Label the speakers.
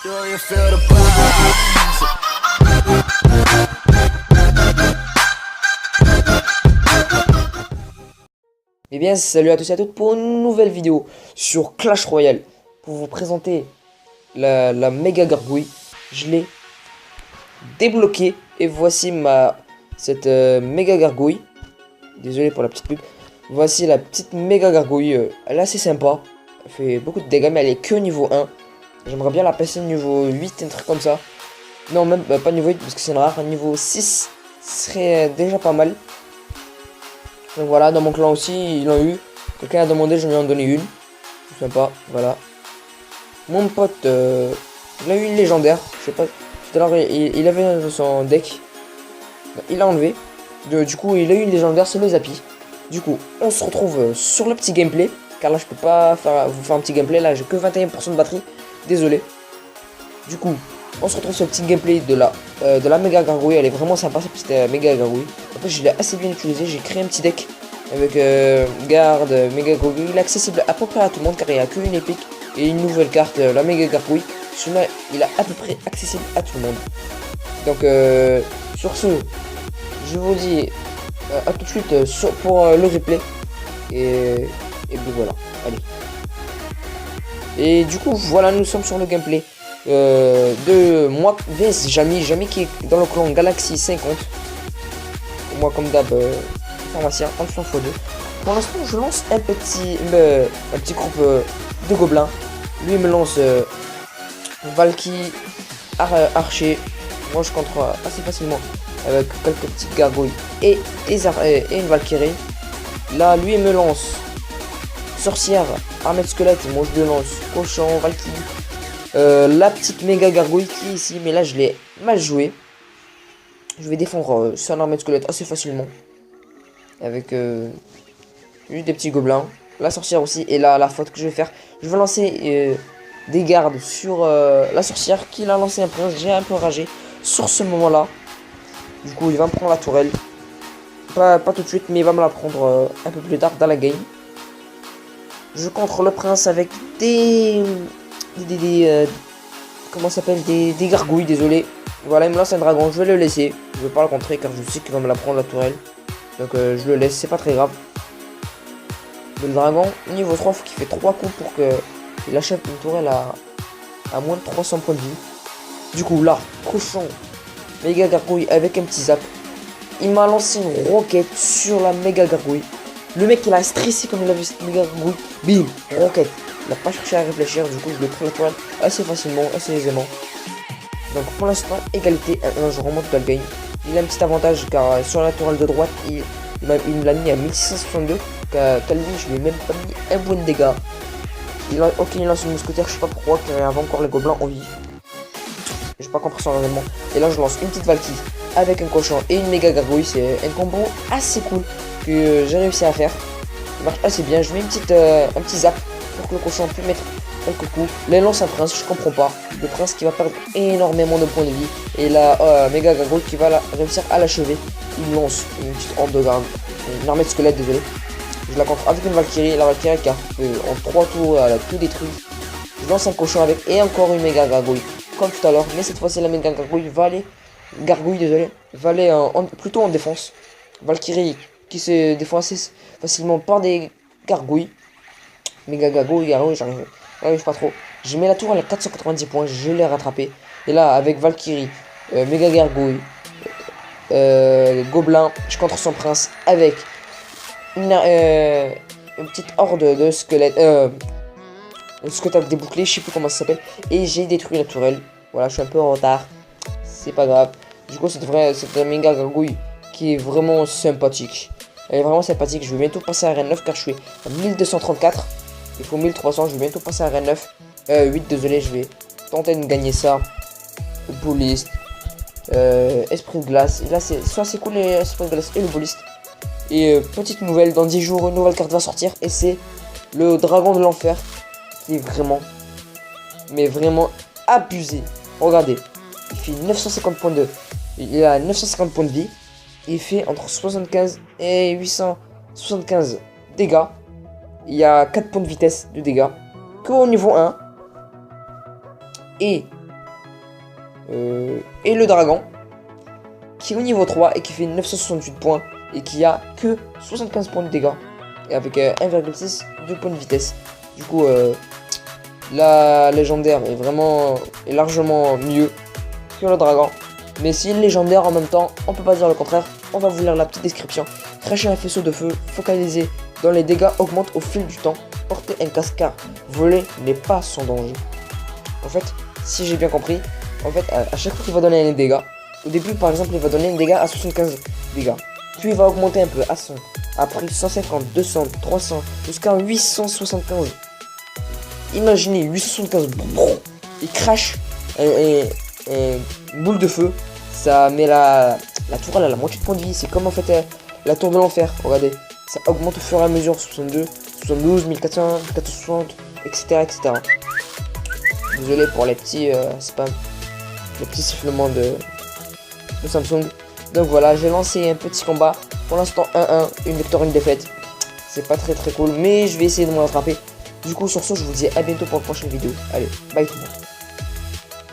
Speaker 1: Eh bien, salut à tous et à toutes pour une nouvelle vidéo sur Clash Royale. Pour vous présenter la méga gargouille. Je l'ai débloquée et voici cette méga gargouille. Désolé pour la petite pub. Voici la petite méga gargouille. Elle est assez sympa. Elle fait beaucoup de dégâts mais elle est que niveau 1. J'aimerais bien la passer niveau 8, un truc comme ça. Non, même pas niveau 8 parce que c'est une rare. Niveau 6 serait déjà pas mal. Donc voilà, dans mon clan aussi, ils l'ont eu. Quelqu'un a demandé, je lui en donné une. C'est sympa, voilà. Mon pote, il a eu une légendaire. Je sais pas, tout à l'heure, il avait son deck. Il l'a enlevé. Du coup, il a eu une légendaire, c'est le Zappy. Du coup, on se retrouve sur le petit gameplay. Car là, je peux pas vous faire un petit gameplay. Là, j'ai que 21% de batterie. Désolé. Du coup, on se retrouve sur le petit gameplay de la méga gargouille. Elle est vraiment sympa, cette petite méga gargouille. Après, je l'ai assez bien utilisé. J'ai créé un petit deck avec garde, méga gargouille. Il est accessible à peu près à tout le monde car il n'y a qu'une épique et une nouvelle carte, la méga gargouille. Celui-là, il est à peu près accessible à tout le monde. Donc, sur ce, je vous dis à tout de suite pour le replay. Et bien voilà, allez. Et du coup, voilà, nous sommes sur le gameplay de moi vs Jamie qui est dans le clan Galaxy 50. Moi, comme d'hab, pharmacien, enfant x2. Pour l'instant, je lance un petit groupe de gobelins. Lui, il me lance Valky, Archer. Moi, je contre assez facilement avec quelques petites gargouilles et une Valkyrie. Là, lui, il me lance sorcière, armée de squelette. Moi, je lui lance cochon, Valkyrie. La petite méga gargouille qui est ici, mais là je l'ai mal joué. Je vais défendre son armée de squelette assez facilement. Avec juste des petits gobelins. La sorcière aussi. Et là, la faute que je vais faire, je vais lancer des gardes sur la sorcière qui l'a lancé un prince. J'ai un peu ragé sur ce moment-là. Du coup, il va me prendre la tourelle. Pas tout de suite, mais il va me la prendre un peu plus tard dans la game. Je contre le prince avec comment ça s'appelle, des gargouilles, désolé. Voilà, il me lance un dragon, je vais le laisser. Je vais pas le contrer car je sais qu'il va me la prendre la tourelle. Donc je le laisse, c'est pas très grave. Le dragon, niveau 3, faut qu'il fait 3 coups pour qu'il achève une tourelle à moins de 300 points de vie. Du coup là, cochon, méga gargouille avec un petit zap. Il m'a lancé une roquette sur la méga gargouille. Le mec il a stressé comme il a vu cette méga gargouille. Bim, roquette. Il n'a pas cherché à réfléchir, du coup je lui ai pris la toile assez facilement, assez aisément. Donc pour l'instant, égalité, je remonte dans le game. Il a un petit avantage car sur la toile de droite, il me l'a mis à 1662. Qu'à lui, je lui ai même pas mis un point de dégâts. Ok, il lance une mousquetaire, je sais pas pourquoi, car il y avait encore les gobelins en vie. J'ai pas compris son raisonnement. Et là, je lance une petite Valkyrie avec un cochon et une méga gargouille. C'est un combo assez cool que j'ai réussi à faire. Il marche assez bien. Je mets un petit zap pour que le cochon puisse mettre quelques coups. Là, il lance un prince, je comprends pas. Le prince qui va perdre énormément de points de vie. Et la méga gargouille qui va réussir à l'achever. Il lance une petite horde de garde. Une armée de squelettes, désolé. Je la contre avec une Valkyrie. La Valkyrie qui a en 3 tours, elle a tout détruit. Je lance un cochon avec et encore une méga gargouille. Comme tout à l'heure. Mais cette fois-ci, la méga gargouille va aller. Va aller plutôt en défense. Valkyrie qui se défend assez facilement par des gargouilles. Méga gargouille, j'arrive pas trop. Je mets la tour à 490 points, je l'ai rattrapé. Et là, avec Valkyrie, méga gargouille, gobelin, je contre son prince avec une petite horde de squelettes. Un squelette avec des boucliers, je sais plus comment ça s'appelle. Et j'ai détruit la tourelle. Voilà, je suis un peu en retard. C'est pas grave. Du coup, cette méga gargouille qui est vraiment sympathique. Elle est vraiment sympathique. Je vais bientôt passer à Arène 9 car je suis à 1234. Il faut 1300. Je vais bientôt passer à Arène 9. 8, désolé, je vais tenter de gagner ça. Bouliste. Esprit de glace. Et là, c'est soit c'est cool les esprits de glace et le bouliste. Et petite nouvelle, dans 10 jours, une nouvelle carte va sortir. Et c'est le dragon de l'enfer. Qui est vraiment, mais vraiment abusé. Regardez. Il fait 950 points de... Il a 950 points de vie. Il fait entre 75 et 875 dégâts. Il y a 4 points de vitesse de dégâts. Que au niveau 1. Et et le dragon, qui est au niveau 3 et qui fait 968 points et qui a que 75 points de dégâts et avec 1,6 de points de vitesse. Du coup, la légendaire est largement mieux que le dragon. Mais si le légendaire en même temps, on peut pas dire le contraire. On va vous lire la petite description. Cracher un faisceau de feu, focalisé dont les dégâts augmentent au fil du temps. Porter un cascar, voler n'est pas sans danger. En fait, si j'ai bien compris, en fait, à chaque fois qu'il va donner un dégât, au début par exemple il va donner un dégât à 75 dégâts. Puis il va augmenter un peu à 100, après 150, 200, 300, jusqu'à 875. Imaginez 875, il crache une boule de feu, ça met la tour à la moitié de point de vie. C'est comme en fait la tour de l'enfer, regardez, ça augmente au fur et à mesure, 62, 72, 1400, 1460, etc. Désolé pour les petits spams, les petits sifflements de Samsung. Donc voilà, j'ai lancé un petit combat, pour l'instant 1-1, une victoire, une défaite. C'est pas très cool, mais je vais essayer de me rattraper. Du coup sur ce, je vous dis à bientôt pour une prochaine vidéo. Allez, bye tout le monde.